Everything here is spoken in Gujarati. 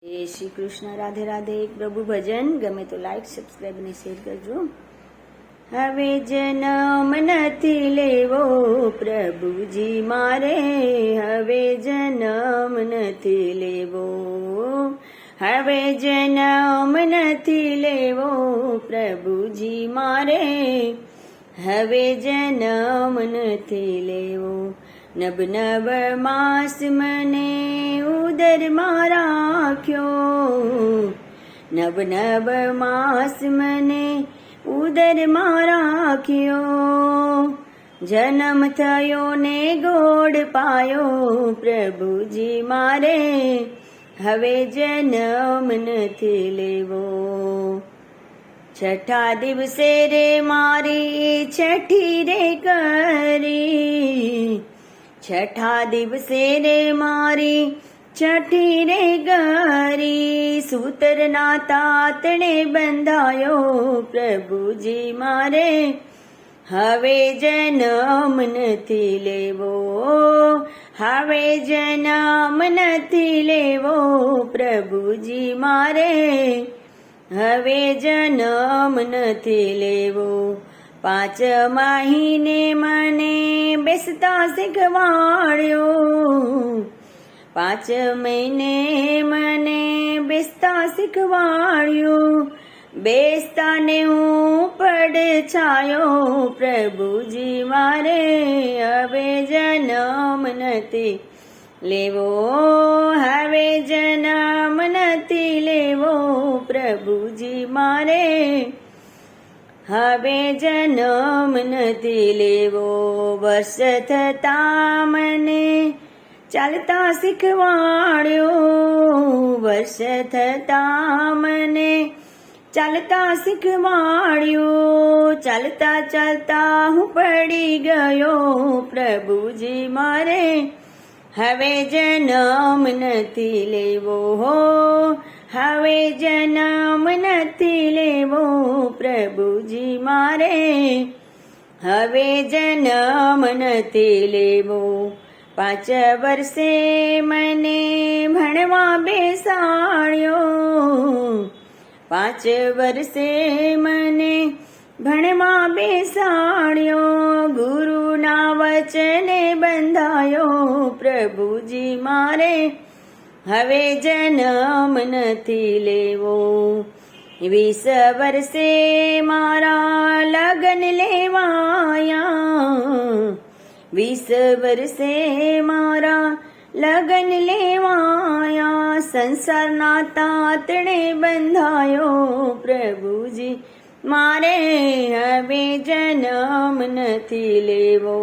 જય શ્રી કૃષ્ણ. રાધે રાધે. પ્રભુ ભજન ગમે તો લાઈક, સબસ્ક્રાઈબ અને શેર કરજો. હવે જન્મ નથી લેવો પ્રભુજી મારે, હવે જન્મ નથી લેવો, હવે જન્મ નથી લેવો પ્રભુજી મારે, હવે જન્મ નથી લેવો. નબ નવ માસ મને ઉદરમાં રાખ્યો, નવ નવ માસ મને ઉદરમાં રાખ્યો, જન્મ થયો ને ગોળ પાયો પ્રભુજી મારે, હવે જન્મ નથી લેવો. છઠ્ઠા દિવસે રે મારી છઠ્ઠી રે કરી, છઠ્ઠા દિવસે રે મારી છઠ્ઠી રે કરી, સૂતરના તાતણે બંધાયો પ્રભુજી મારે, હવે જન્મ નથી લેવો, હવે જન્મ નથી લેવો પ્રભુજી મારે, હવે જન્મ નથી લેવો. 5 મહિને મને બેસતા શીખવાડ્યો, 5 મહિને મને બેસતા શીખવાડ્યું, બેસતા ને હું પડછાયો પ્રભુજી મારે, હવે જન્મ નથી લેવો, હવે જન્મ નથી લેવો પ્રભુજી મારે, હવે જન્મ નથી લેવો. વર્ષ થતા મને ચાલતા શીખવાડ્યો, વર્ષ થતા મને ચાલતા શીખવાડ્યું, ચાલતા ચાલતા હું પડી ગયો પ્રભુજી મારે, હવે જન્મ નથી લેવો, હવે જન્મ નથી લેવો પ્રભુજી મારે, હવે જન્મ નથી લેવો. 5 વર્ષે મને ભણવા બેસાડ્યો, 5 વર્ષે મને ભણવા બેસાડ્યો, ગુરુના વચને બંધાયો પ્રભુજી મારે, હવે જન્મ નથી લેવો. 20 વર્ષે મારા લગ્ન લેવાયા, 20 વર્ષે મારા લગ્ન લેવાયા, સંસારના તાતણે બંધાયો પ્રભુજી મારે, હવે જન્મ નથી લેવો,